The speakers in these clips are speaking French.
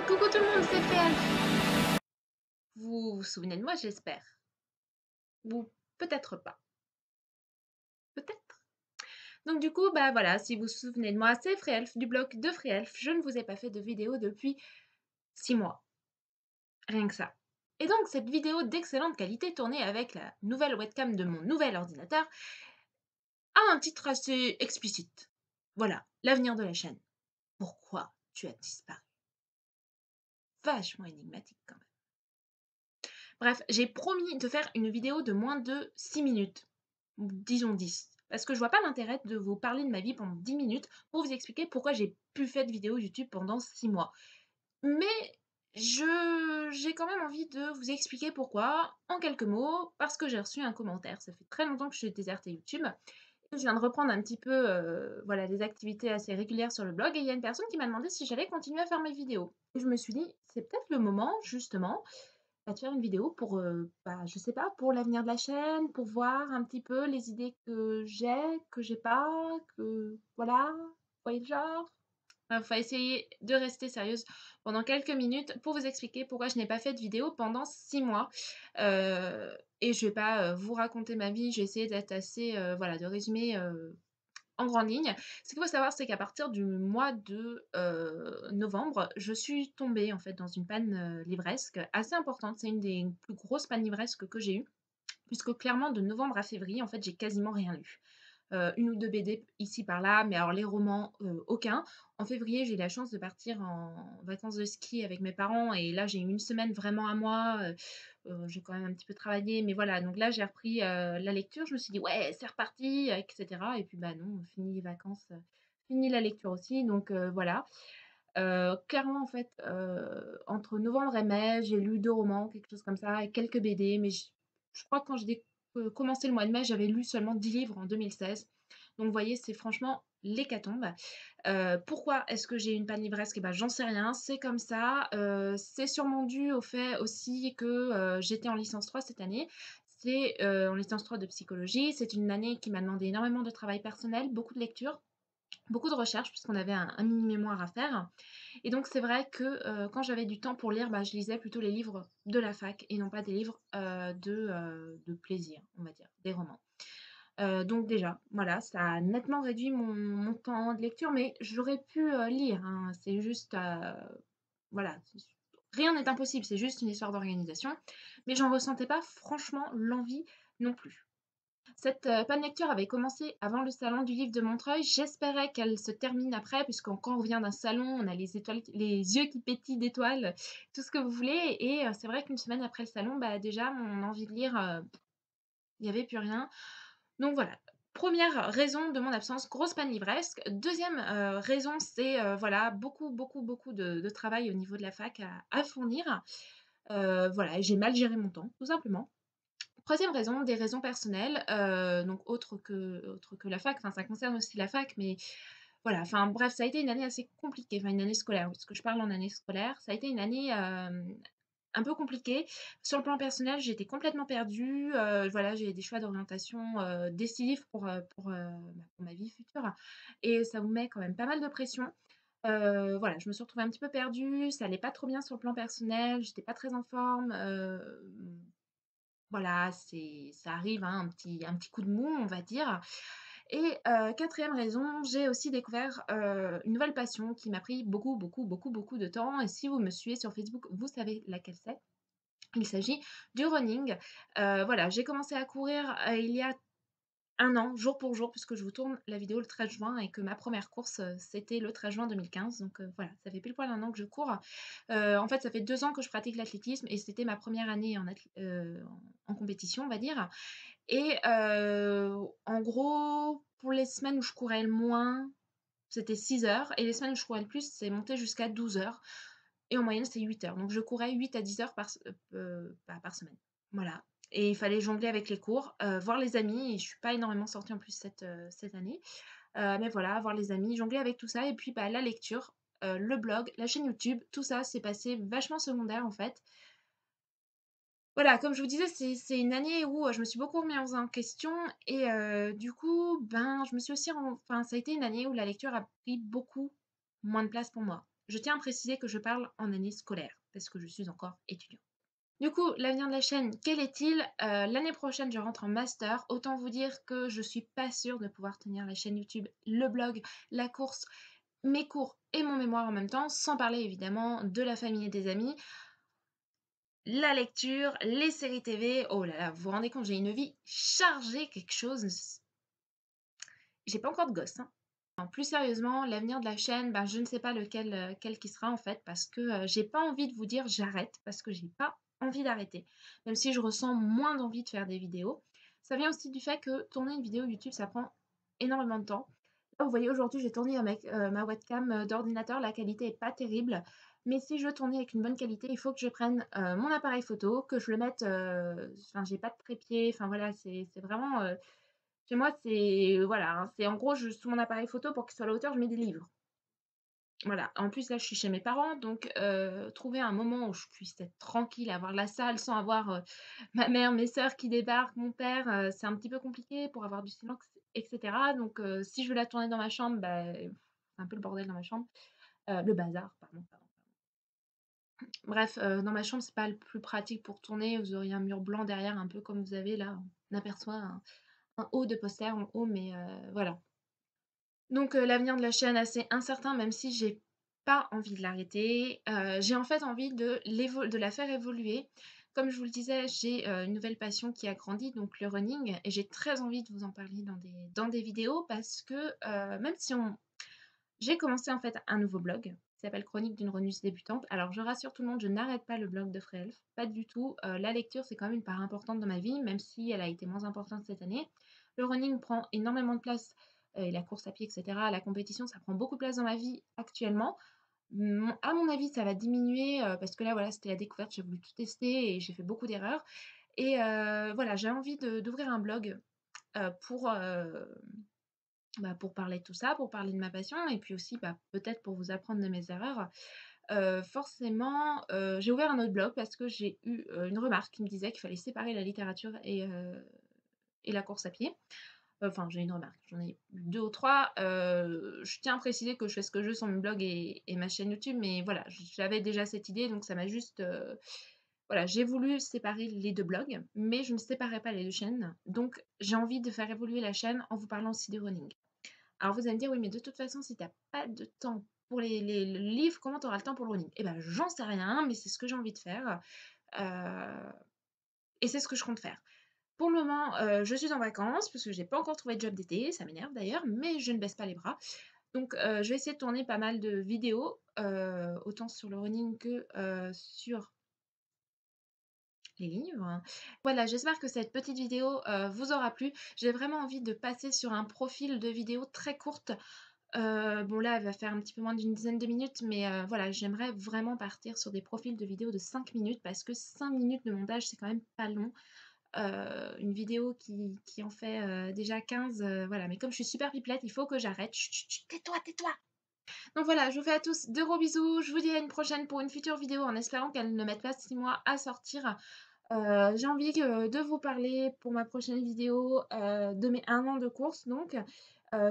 coucou tout le monde, c'est Fréal. Vous vous souvenez de moi, j'espère? Ou peut-être pas. Peut-être? Donc du coup, bah voilà, si vous vous souvenez de moi, c'est Fréelf du blog de Fréelf. Je ne vous ai pas fait de vidéo depuis 6 mois, rien que ça. Et donc cette vidéo d'excellente qualité tournée avec la nouvelle webcam de mon nouvel ordinateur a un titre assez explicite. Voilà, l'avenir de la chaîne. Pourquoi tu as disparu? Vachement énigmatique quand même. Bref, j'ai promis de faire une vidéo de moins de 6 minutes, ou disons 10, parce que je vois pas l'intérêt de vous parler de ma vie pendant 10 minutes pour vous expliquer pourquoi j'ai plus fait de vidéo YouTube pendant 6 mois. Mais j'ai quand même envie de vous expliquer pourquoi, en quelques mots, parce que j'ai reçu un commentaire. Ça fait très longtemps que je suis déserté YouTube et je viens de reprendre un petit peu, voilà, des activités assez régulières sur le blog et il y a une personne qui m'a demandé si j'allais continuer à faire mes vidéos. Et je me suis dit: «C'est peut-être le moment justement de faire une vidéo pour, bah, je sais pas, pour l'avenir de la chaîne, pour voir un petit peu les idées que j'ai pas, que voilà, vous voyez le genre? Enfin, essayer de rester sérieuse pendant quelques minutes pour vous expliquer pourquoi je n'ai pas fait de vidéo pendant 6 mois. Et je vais pas, vous raconter ma vie, je vais essayer d'être assez, voilà, de résumer, en grande ligne. Ce qu'il faut savoir, c'est qu'à partir du mois de, novembre, je suis tombée, en fait, dans une panne, livresque assez importante. C'est une des plus grosses pannes livresques que j'ai eues, puisque clairement de novembre à février, en fait, j'ai quasiment rien lu. 1 ou 2 BD ici par là, mais alors les romans, aucun. En février, j'ai eu la chance de partir en vacances de ski avec mes parents et là, j'ai eu 1 semaine vraiment à moi, j'ai quand même un petit peu travaillé, mais voilà, donc là, j'ai repris, la lecture. Je me suis dit: «Ouais, c'est reparti», et cetera et puis, bah, non, fini les vacances, fini la lecture aussi, donc voilà. Clairement, en fait, entre novembre et mai, j'ai lu 2 romans, quelque chose comme ça et quelques BD, mais je crois que quand j'ai commencé le mois de mai, j'avais lu seulement 10 livres en 2016. Donc vous voyez, c'est franchement l'hécatombe. Pourquoi est-ce que j'ai une panne livresque? Et ben, j'en sais rien, c'est comme ça. C'est sûrement dû au fait aussi que, j'étais en licence 3 cette année. C'est, en licence 3 de psychologie. C'est une année qui m'a demandé énormément de travail personnel, beaucoup de lecture, beaucoup de recherches puisqu'on avait un mini mémoire à faire et donc c'est vrai que, quand j'avais du temps pour lire, bah, je lisais plutôt les livres de la fac et non pas des livres, de plaisir, on va dire, des romans. Donc déjà, voilà, ça a nettement réduit mon temps de lecture, mais j'aurais pu, lire, hein. C'est juste, voilà, rien n'est impossible, c'est juste une histoire d'organisation, mais j'en ressentais pas franchement l'envie non plus. Cette, panne lecture avait commencé avant le salon du livre de Montreuil. J'espérais qu'elle se termine après, puisque quand on revient d'un salon, on a les étoiles les yeux qui pétillent d'étoiles, tout ce que vous voulez et c'est vrai qu'une semaine après le salon, bah, déjà mon envie de lire, il y avait plus rien. Donc voilà, première raison de mon absence, grosse panne livresque. Deuxième e raison, c'est, voilà, beaucoup, beaucoup, beaucoup de travail au niveau de la fac à fournir. Voilà et j'ai mal géré mon temps, tout simplement. Troisième raison, des raisons personnelles, donc autres que la fac, enfin ça concerne aussi la fac, mais voilà, enfin bref, ça a été une année assez compliquée, enfin une année scolaire, parce que je parle en année scolaire. Ça a été une année, un peu compliquée. Sur le plan personnel, j'étais complètement perdue, voilà, j'ai des choix d'orientation, décisifs pour ma vie future et ça vous met quand même pas mal de pression. Voilà, je me suis retrouvée un petit peu perdue, ça allait pas trop bien sur le plan personnel, j'étais pas très en forme, voilà, ça arrive, hein, un petit coup de mou, on va dire et 4e raison, j'ai aussi découvert, une nouvelle passion qui m'a pris beaucoup, beaucoup, beaucoup, beaucoup de temps et si vous me suivez sur Facebook, vous savez laquelle c'est. Il s'agit du running. Voilà, j'ai commencé à courir, il y a 1 an, jour pour jour, puisque je vous tourne la vidéo le 13 juin et que ma première course, c'était le 13 juin 2015 donc voilà, ça fait pile poil 1 an que je cours. En fait, ça fait 2 ans que je pratique l'athlétisme et c'était ma première année en compétition, on va dire et en gros, pour les semaines où je courais le moins, c'était 6 heures et les semaines où je courais le plus, c'est monté jusqu'à 12 heures et en moyenne, c'est 8 heures. Donc je courais 8 à 10 heures par semaine. Voilà et il fallait jongler avec les cours, voir les amis et je suis pas énormément sortie en plus cette année. Mais voilà, voir les amis, jongler avec tout ça et puis, bah, la lecture, le blog, la chaîne YouTube, tout ça, c'est passé vachement secondaire, en fait. Voilà, comme je vous disais, c'est une année où, je me suis beaucoup remise en question et du coup, ben, je me suis aussi ren enfin, ça a été une année où la lecture a pris beaucoup moins de place pour moi. je tiens à préciser que je parle en année scolaire, parce que je suis encore étudiante. Du coup, l'avenir de la chaîne, quel est-il? L'année prochaine, je rentre en master. Autant vous dire que je suis pas sûre de pouvoir tenir la chaîne YouTube, le blog, la course, mes cours et mon mémoire en même temps, sans parler évidemment de la famille et des amis, la lecture, les séries TV. Oh là là, vous vous rendez compte, j'ai une vie chargée, quelque chose. J'ai pas encore de gosse, hein. Non, plus sérieusement, l'avenir de la chaîne, ben, je ne sais pas lequel, quel qui sera en fait, parce que j'ai pas envie de vous dire j'arrête, parce que j'ai pas envie d'arrêter. Même si je ressens moins d'envie de faire des vidéos. Ça vient aussi du fait que tourner une vidéo YouTube, ça prend énormément de temps. Là, vous voyez, aujourd'hui, j'ai tourné avec ma webcam d'ordinateur, la qualité est pas terrible. Mais si je veux tourner avec une bonne qualité, il faut que je prenne mon appareil photo, que je le mette. Enfin, j'ai pas de trépied, enfin voilà, c'est vraiment. Chez moi, c'est voilà, hein, c'est en gros, je sous mon appareil photo pour qu'il soit à la hauteur, je mets des livres. Voilà. En plus, là, je suis chez mes parents, donc trouver un moment où je puisse être tranquille, avoir la salle sans avoir, ma mère, mes sœurs qui débarquent, mon père, c'est un petit peu compliqué pour avoir du silence et cetera. Donc si je veux la tourner dans ma chambre, bah, c'est un peu le bordel dans ma chambre. Le bazar, pardon. Bref, dans ma chambre, c'est pas le plus pratique pour tourner. Vous auriez un mur blanc derrière, un peu comme vous avez là. On aperçoit un haut de poster en haut, mais voilà. Donc l'avenir de la chaîne assez incertain, même si j'ai pas envie de l'arrêter. J'ai en fait envie de la faire évoluer. Comme je vous le disais, j'ai, une nouvelle passion qui a grandi, donc le running et j'ai très envie de vous en parler dans des vidéos parce que, même si on j'ai commencé en fait un nouveau blog qui s'appelle Chronique d'une runneuse débutante. Alors je rassure tout le monde, je n'arrête pas le blog de Freelf, pas du tout. La lecture, c'est quand même une part importante dans ma vie, même si elle a été moins importante cette année. Le running prend énormément de place, et la course à pied et cetera, la compétition, ça prend beaucoup de place dans ma vie actuellement. À mon avis, ça va diminuer, parce que là, voilà, c'était la découverte, j'ai voulu tout tester et j'ai fait beaucoup d'erreurs et voilà, j'ai envie d'ouvrir un blog, pour, bah, pour parler de tout ça, pour parler de ma passion et puis aussi, bah, peut-être pour vous apprendre de mes erreurs. Forcément, j'ai ouvert un autre blog parce que j'ai eu, une remarque qui me disait qu'il fallait séparer la littérature et la course à pied. Enfin, j'ai une remarque, j'en ai eu 2 ou 3. Je tiens à préciser que je fais ce que je veux sur mon blog et ma chaîne YouTube, mais voilà, j'avais déjà cette idée, donc ça m'a juste, voilà, j'ai voulu séparer les 2 blogs, mais je ne séparais pas les 2 chaînes. Donc j'ai envie de faire évoluer la chaîne en vous parlant aussi de running. Alors vous allez me dire: «Oui, mais de toute façon, si tu as pas de temps pour le livre, comment tu auras le temps pour le running?» Eh ben, j'en sais rien, mais c'est ce que j'ai envie de faire, heu et c'est ce que je compte faire. Pour le moment, je suis en vacances parce que j'ai pas encore trouvé de job d'été, ça m'énerve d'ailleurs, mais je ne baisse pas les bras. Donc je vais essayer de tourner pas mal de vidéos, autant sur le running que, sur les livres. Voilà, j'espère que cette petite vidéo, vous aura plu. J'ai vraiment envie de passer sur un profil de vidéo très courte. Bon là, elle va faire un petit peu moins d'une dizaine de minutes, mais voilà, j'aimerais vraiment partir sur des profils de vidéos de 5 minutes parce que 5 minutes de montage, c'est quand même pas long. Une vidéo qui en fait, déjà 15, voilà, mais comme je suis super pipelette, il faut que j'arrête. Chut, chut, chut, tais-toi, tais-toi! Donc voilà, je vous fais à tous de gros bisous. Je vous dis à une prochaine pour une future vidéo en espérant qu'elle ne mette pas 6 mois à sortir. J'ai envie de vous parler pour ma prochaine vidéo, de mes 1 an de course donc.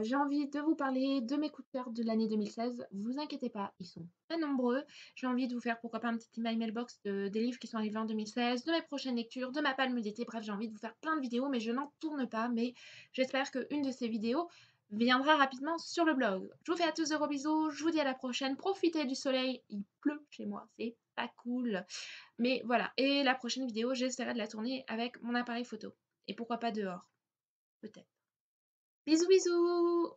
J'ai envie de vous parler de mes coups de cœur de l'année 2016. Vous inquiétez pas, ils sont pas nombreux. J'ai envie de vous faire pourquoi pas un petit My Mailbox des livres qui sont arrivés en 2016, de mes prochaines lectures, de ma palme d'été. Bref, j'ai envie de vous faire plein de vidéos, mais je n'en tourne pas. Mais j'espère qu'une de ces vidéos viendra rapidement sur le blog. Je vous fais à tous de gros bisous. Je vous dis à la prochaine. Profitez du soleil. Il pleut chez moi. C'est pas cool. Mais voilà, et la prochaine vidéo, j'essaierai de la tourner avec mon appareil photo et pourquoi pas dehors, peut-être. Bisous bisous!